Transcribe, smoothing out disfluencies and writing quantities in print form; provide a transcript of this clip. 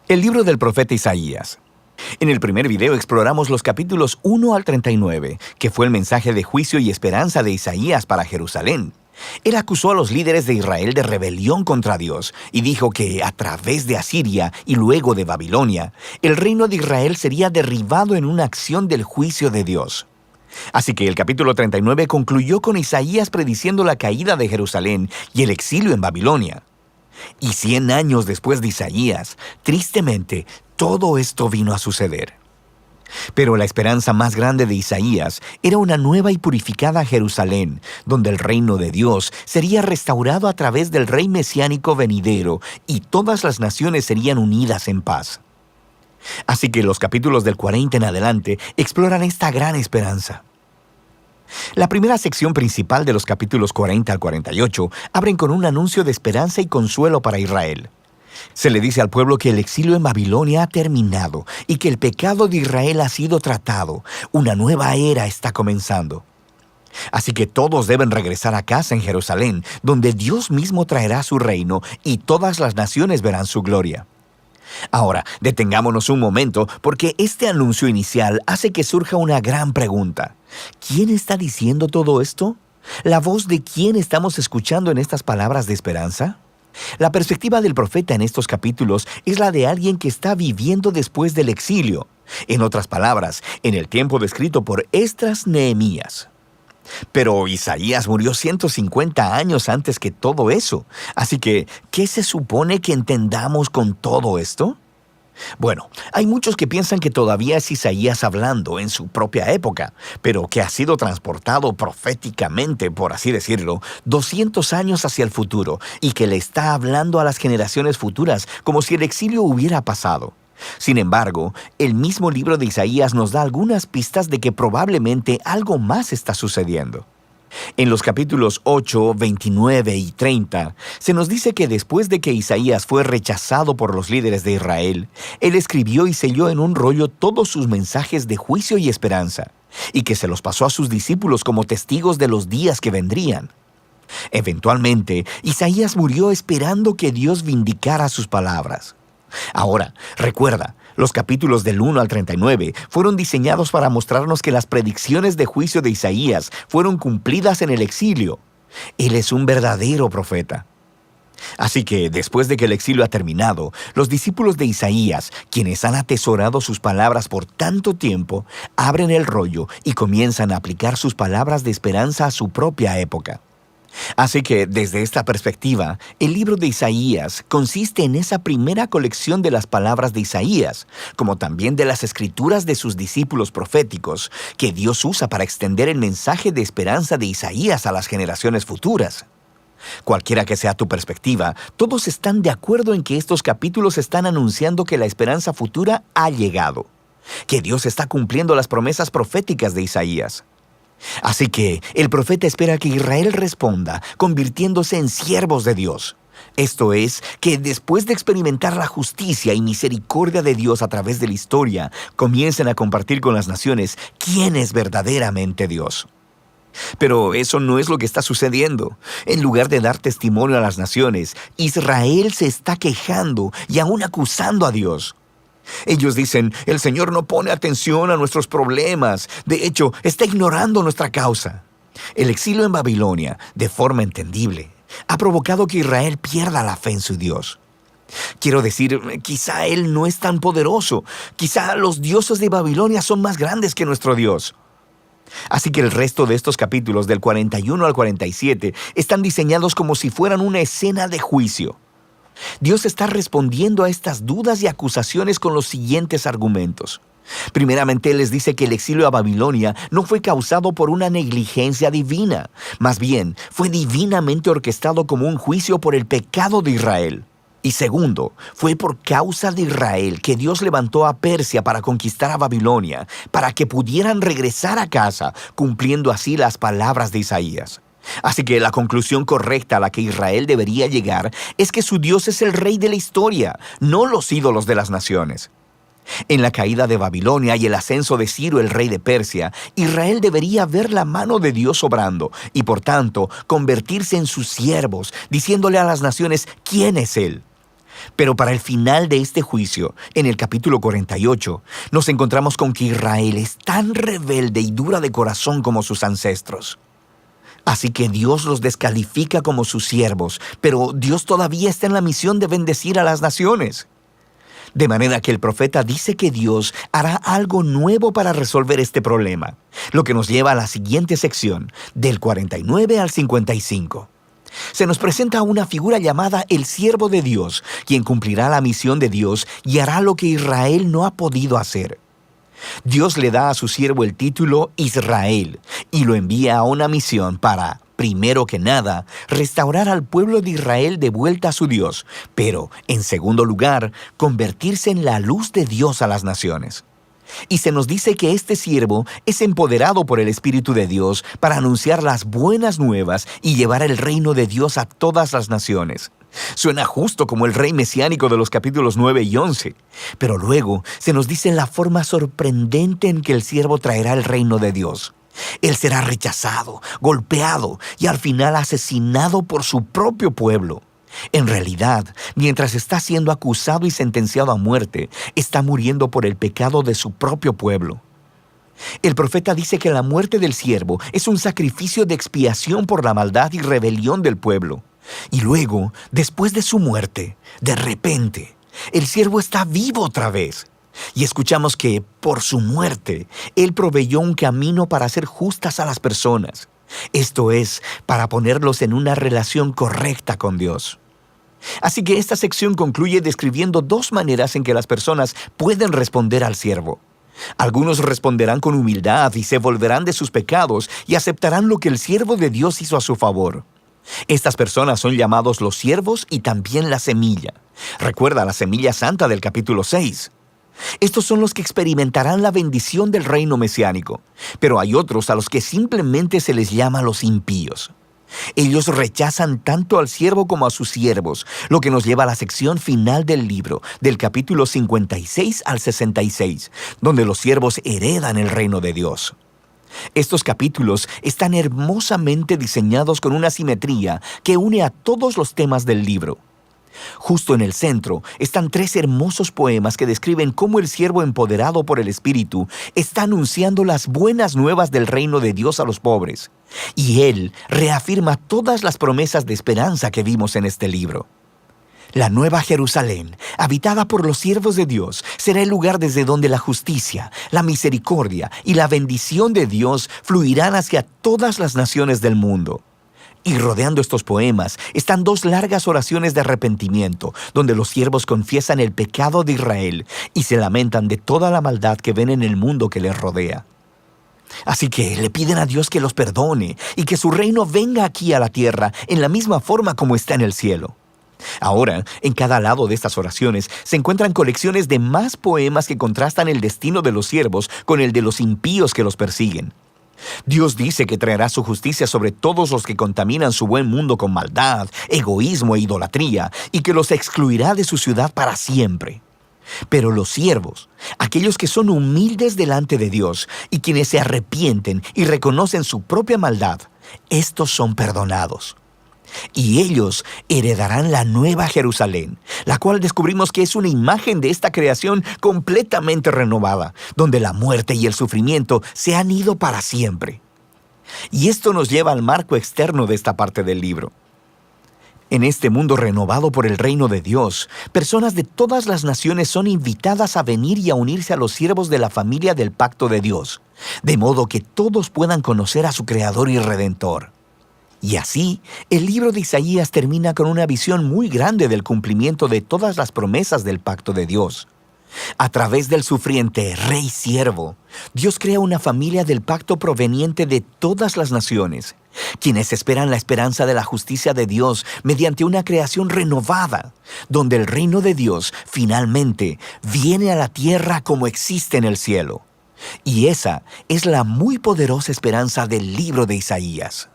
El libro del profeta Isaías. En el primer video exploramos los capítulos 1 al 39, que fue el mensaje de juicio y esperanza de Isaías para Jerusalén. Él acusó a los líderes de Israel de rebelión contra Dios y dijo que a través de Asiria y luego de Babilonia, el reino de Israel sería derribado en una acción del juicio de Dios. Así que el capítulo 39 concluyó con Isaías prediciendo la caída de Jerusalén y el exilio en Babilonia. Y 100 años después de Isaías, tristemente, todo esto vino a suceder. Pero la esperanza más grande de Isaías era una nueva y purificada Jerusalén, donde el reino de Dios sería restaurado a través del rey mesiánico venidero y todas las naciones serían unidas en paz. Así que los capítulos del 40 en adelante exploran esta gran esperanza. La primera sección principal de los capítulos 40 al 48 abren con un anuncio de esperanza y consuelo para Israel. Se le dice al pueblo que el exilio en Babilonia ha terminado y que el pecado de Israel ha sido tratado. Una nueva era está comenzando. Así que todos deben regresar a casa en Jerusalén, donde Dios mismo traerá su reino y todas las naciones verán su gloria. Ahora, detengámonos un momento porque este anuncio inicial hace que surja una gran pregunta. ¿Quién está diciendo todo esto? ¿La voz de quién estamos escuchando en estas palabras de esperanza? La perspectiva del profeta en estos capítulos es la de alguien que está viviendo después del exilio. En otras palabras, en el tiempo descrito por Esdras Nehemías. Pero Isaías murió 150 años antes que todo eso. Así que, ¿qué se supone que entendamos con todo esto? Bueno, hay muchos que piensan que todavía es Isaías hablando en su propia época, pero que ha sido transportado proféticamente, por así decirlo, 200 años hacia el futuro y que le está hablando a las generaciones futuras como si el exilio hubiera pasado. Sin embargo, el mismo libro de Isaías nos da algunas pistas de que probablemente algo más está sucediendo. En los capítulos 8, 29 y 30, se nos dice que después de que Isaías fue rechazado por los líderes de Israel, él escribió y selló en un rollo todos sus mensajes de juicio y esperanza, y que se los pasó a sus discípulos como testigos de los días que vendrían. Eventualmente, Isaías murió esperando que Dios vindicara sus palabras. Ahora, recuerda, los capítulos del 1 al 39 fueron diseñados para mostrarnos que las predicciones de juicio de Isaías fueron cumplidas en el exilio. Él es un verdadero profeta. Así que, después de que el exilio ha terminado, los discípulos de Isaías, quienes han atesorado sus palabras por tanto tiempo, abren el rollo y comienzan a aplicar sus palabras de esperanza a su propia época. Así que, desde esta perspectiva, el libro de Isaías consiste en esa primera colección de las palabras de Isaías, como también de las escrituras de sus discípulos proféticos, que Dios usa para extender el mensaje de esperanza de Isaías a las generaciones futuras. Cualquiera que sea tu perspectiva, todos están de acuerdo en que estos capítulos están anunciando que la esperanza futura ha llegado, que Dios está cumpliendo las promesas proféticas de Isaías. Así que el profeta espera que Israel responda, convirtiéndose en siervos de Dios. Esto es, que después de experimentar la justicia y misericordia de Dios a través de la historia, comiencen a compartir con las naciones quién es verdaderamente Dios. Pero eso no es lo que está sucediendo. En lugar de dar testimonio a las naciones, Israel se está quejando y aún acusando a Dios. Ellos dicen, el Señor no pone atención a nuestros problemas. De hecho, está ignorando nuestra causa. El exilio en Babilonia, de forma entendible, ha provocado que Israel pierda la fe en su Dios. Quiero decir, quizá Él no es tan poderoso. Quizá los dioses de Babilonia son más grandes que nuestro Dios. Así que el resto de estos capítulos, del 41 al 47, están diseñados como si fueran una escena de juicio. Dios está respondiendo a estas dudas y acusaciones con los siguientes argumentos. Primeramente, Él les dice que el exilio a Babilonia no fue causado por una negligencia divina. Más bien, fue divinamente orquestado como un juicio por el pecado de Israel. Y segundo, fue por causa de Israel que Dios levantó a Persia para conquistar a Babilonia, para que pudieran regresar a casa, cumpliendo así las palabras de Isaías. Así que la conclusión correcta a la que Israel debería llegar es que su Dios es el rey de la historia, no los ídolos de las naciones. En la caída de Babilonia y el ascenso de Ciro, el rey de Persia, Israel debería ver la mano de Dios obrando y, por tanto, convertirse en sus siervos, diciéndole a las naciones quién es Él. Pero para el final de este juicio, en el capítulo 48, nos encontramos con que Israel es tan rebelde y dura de corazón como sus ancestros. Así que Dios los descalifica como sus siervos, pero Dios todavía está en la misión de bendecir a las naciones. De manera que el profeta dice que Dios hará algo nuevo para resolver este problema, lo que nos lleva a la siguiente sección, del 49 al 55. Se nos presenta una figura llamada el siervo de Dios, quien cumplirá la misión de Dios y hará lo que Israel no ha podido hacer. Dios le da a su siervo el título Israel y lo envía a una misión para, primero que nada, restaurar al pueblo de Israel de vuelta a su Dios, pero, en segundo lugar, convertirse en la luz de Dios a las naciones. Y se nos dice que este siervo es empoderado por el Espíritu de Dios para anunciar las buenas nuevas y llevar el reino de Dios a todas las naciones. Suena justo como el rey mesiánico de los capítulos 9 y 11, pero luego se nos dice la forma sorprendente en que el siervo traerá el reino de Dios. Él será rechazado, golpeado y al final asesinado por su propio pueblo. En realidad, mientras está siendo acusado y sentenciado a muerte, está muriendo por el pecado de su propio pueblo. El profeta dice que la muerte del siervo es un sacrificio de expiación por la maldad y rebelión del pueblo. Y luego, después de su muerte, de repente, el siervo está vivo otra vez. Y escuchamos que, por su muerte, Él proveyó un camino para hacer justas a las personas. Esto es, para ponerlos en una relación correcta con Dios. Así que esta sección concluye describiendo dos maneras en que las personas pueden responder al siervo. Algunos responderán con humildad y se volverán de sus pecados y aceptarán lo que el siervo de Dios hizo a su favor. Estas personas son llamados los siervos y también la semilla. Recuerda la semilla santa del capítulo 6. Estos son los que experimentarán la bendición del reino mesiánico, pero hay otros a los que simplemente se les llama los impíos. Ellos rechazan tanto al siervo como a sus siervos, lo que nos lleva a la sección final del libro, del capítulo 56 al 66, donde los siervos heredan el reino de Dios. Estos capítulos están hermosamente diseñados con una simetría que une a todos los temas del libro. Justo en el centro están 3 hermosos poemas que describen cómo el siervo empoderado por el Espíritu está anunciando las buenas nuevas del reino de Dios a los pobres. Y él reafirma todas las promesas de esperanza que vimos en este libro. La nueva Jerusalén, habitada por los siervos de Dios, será el lugar desde donde la justicia, la misericordia y la bendición de Dios fluirán hacia todas las naciones del mundo. Y rodeando estos poemas están 2 largas oraciones de arrepentimiento, donde los siervos confiesan el pecado de Israel y se lamentan de toda la maldad que ven en el mundo que les rodea. Así que le piden a Dios que los perdone y que su reino venga aquí a la tierra en la misma forma como está en el cielo. Ahora, en cada lado de estas oraciones se encuentran colecciones de más poemas que contrastan el destino de los siervos con el de los impíos que los persiguen. Dios dice que traerá su justicia sobre todos los que contaminan su buen mundo con maldad, egoísmo e idolatría, y que los excluirá de su ciudad para siempre. Pero los siervos, aquellos que son humildes delante de Dios y quienes se arrepienten y reconocen su propia maldad, estos son perdonados. Y ellos heredarán la nueva Jerusalén, la cual descubrimos que es una imagen de esta creación completamente renovada, donde la muerte y el sufrimiento se han ido para siempre. Y esto nos lleva al marco externo de esta parte del libro. En este mundo renovado por el reino de Dios, personas de todas las naciones son invitadas a venir y a unirse a los siervos de la familia del pacto de Dios, de modo que todos puedan conocer a su Creador y Redentor. Y así, el libro de Isaías termina con una visión muy grande del cumplimiento de todas las promesas del pacto de Dios. A través del sufriente rey siervo, Dios crea una familia del pacto proveniente de todas las naciones, quienes esperan la esperanza de la justicia de Dios mediante una creación renovada, donde el reino de Dios finalmente viene a la tierra como existe en el cielo. Y esa es la muy poderosa esperanza del libro de Isaías.